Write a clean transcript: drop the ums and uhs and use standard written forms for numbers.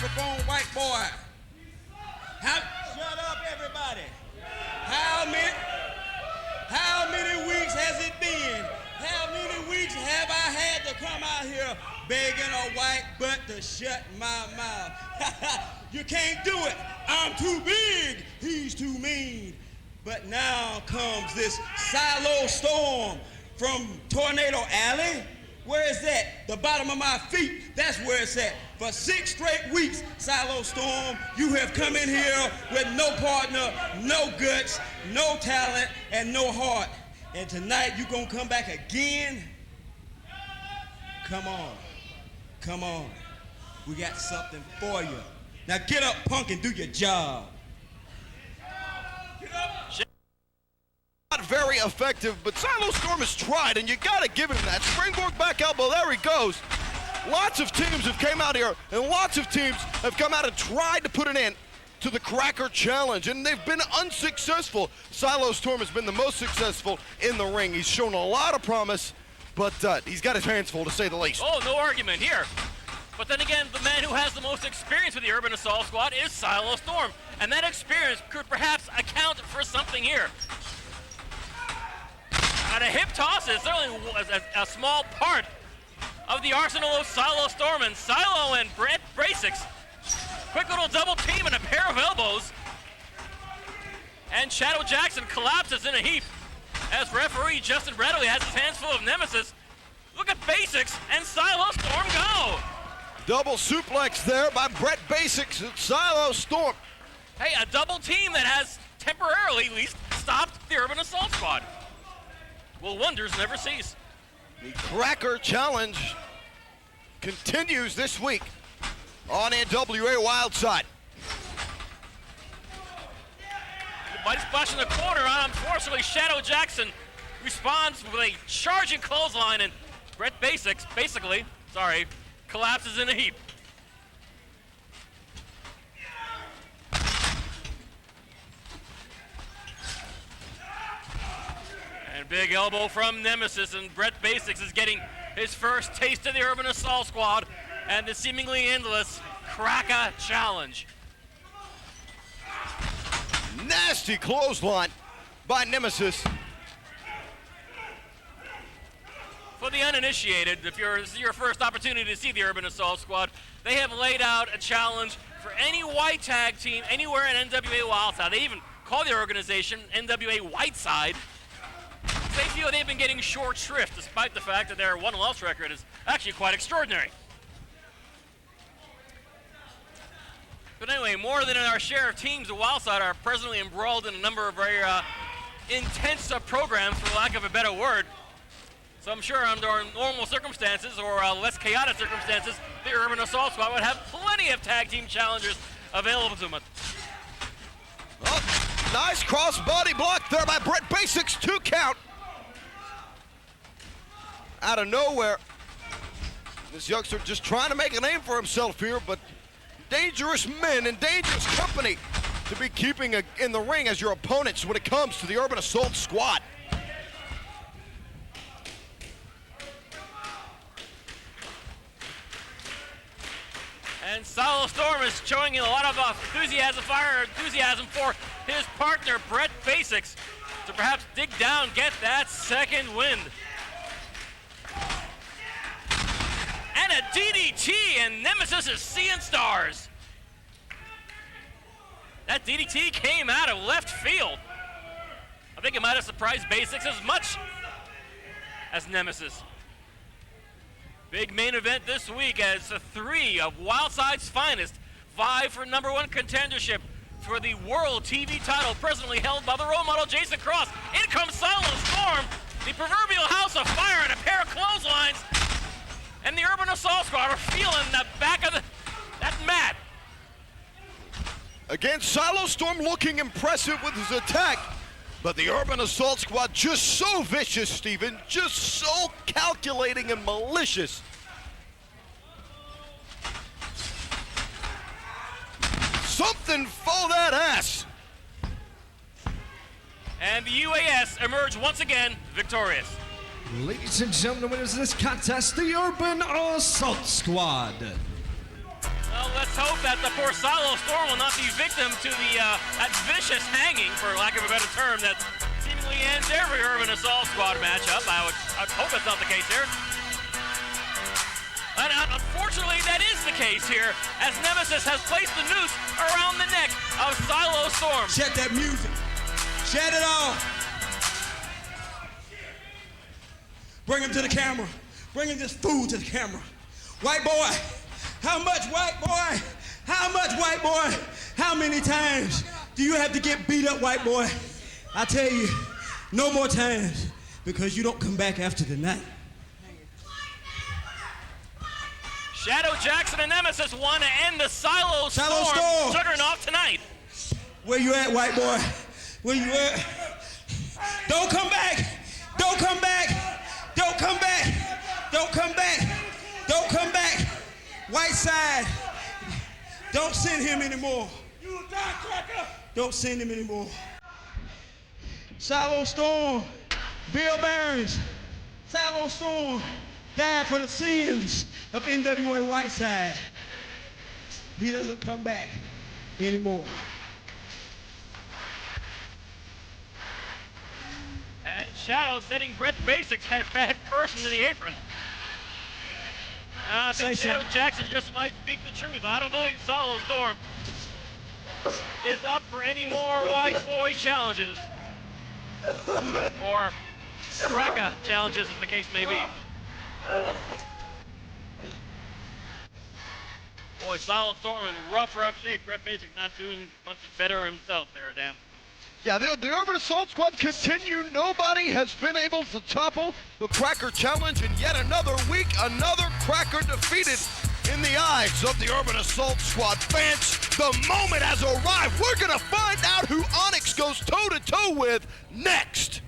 microphone, white boy. Shut up, everybody. How many weeks has it been? How many weeks have I had to come out here begging a white butt to shut my mouth? You can't do it. I'm too big. He's too mean. But now comes this silo storm from Tornado Alley. Where is that? The bottom of my feet. That's where it's at. For 6 straight weeks, Silo Storm, you have come in here with no partner, no guts, no talent, and no heart. And tonight, you gonna come back again? Come on. Come on. We got something for you. Now get up, punk, and do your job. Get up. Not very effective, but Silo Storm has tried, and you gotta give him that. Springboard back elbow, there he goes. Lots of teams have came out here, and lots of teams have come out and tried to put an end to the Cracker Challenge, and they've been unsuccessful. Silo Storm has been the most successful in the ring. He's shown a lot of promise, but he's got his hands full, to say the least. Oh, no argument here. But then again, the man who has the most experience with the Urban Assault Squad is Silo Storm, and that experience could perhaps account for something here. And a hip toss is certainly a small part of the arsenal of Silo Storm, and Silo and Bret Basics. Quick little double team and a pair of elbows. And Shadow Jackson collapses in a heap as referee Justin Bradley has his hands full of Nemesis. Look at Basics and Silo Storm go. Double suplex there by Bret Basics and Silo Storm. Hey, a double team that has temporarily at least stopped the Urban Assault Squad. Well, wonders never cease. The Cracker Challenge continues this week on NWA Wildside. Body splash in the corner. Unfortunately, Shadow Jackson responds with a charging clothesline, and Bret Basics, collapses in a heap. And big elbow from Nemesis, and Bret Basics is getting his first taste of the Urban Assault Squad and the seemingly endless Cracker Challenge. Nasty clothesline by Nemesis. For the uninitiated, if this is your first opportunity to see the Urban Assault Squad, they have laid out a challenge for any white tag team anywhere in NWA Wildside. They even call the organization NWA Wildside. They feel they've been getting short shrift, despite the fact that their one-loss record is actually quite extraordinary. But anyway, more than our share of teams at Wildside are presently embroiled in a number of very intense programs, for lack of a better word. So I'm sure under normal circumstances or less chaotic circumstances, the Urban Assault Squad would have plenty of tag team challengers available to them. Oh, nice cross-body block there by Bret Basics, 2 count. Out of nowhere, this youngster just trying to make a name for himself here, but dangerous men and dangerous company to be keeping in the ring as your opponents when it comes to the Urban Assault Squad. And Silo Storm is showing a lot of enthusiasm for his partner, Bret Basics, to perhaps dig down, get that second wind. And a DDT, and Nemesis is seeing stars. That DDT came out of left field. I think it might have surprised Basics as much as Nemesis. Big main event this week as the 3 of Wildside's finest vie for #1 contendership for the World TV title, presently held by the role model Jason Cross. In comes Silo Storm, the proverbial house of fire, and a pair of clotheslines. And the Urban Assault Squad are feeling the back of that mat. Again, Silo Storm looking impressive with his attack, but the Urban Assault Squad just so vicious, Steven, just so calculating and malicious. Something for that ass. And the UAS emerge once again victorious. Ladies and gentlemen, the winners of this contest, the Urban Assault Squad. Well, let's hope that that the poor Silo Storm will not be victim to that vicious hanging, for lack of a better term, that seemingly ends every Urban Assault Squad matchup. I'd hope that's not the case here. And unfortunately, that is the case here, as Nemesis has placed the noose around the neck of Silo Storm. Shut that music. Shut it off. Bring him to the camera. Bring him this fool to the camera. White boy. How much, white boy? How much, white boy? How many times do you have to get beat up, white boy? I tell you, no more times, because you don't come back after the night. Shadow Jackson and Nemesis want to end the Silo Storm juggernaut tonight. Where you at, white boy? Where you at? Don't come back! Don't come back! Don't come back! Don't come back! Don't come back! Whiteside, don't send him anymore. You a die cracker! Don't send him anymore. Silo Storm, Bill Barons, Silo Storm died for the sins of NWA Wildside. He doesn't come back anymore. And Shadow setting Bret Basics head first into the apron. I think Shadow Jackson just might speak the truth. I don't think Silo Storm is up for any more white boy challenges. Or Cracker challenges, as the case may be. Boy, Silo Storm in rough shape. Bret Basic not doing much better himself there, Dan. Yeah, the Urban Assault Squad continue. Nobody has been able to topple the Cracker Challenge, and yet another week, another Cracker defeated in the eyes of the Urban Assault Squad fans. The moment has arrived. We're going to find out who Onyx goes toe-to-toe with next.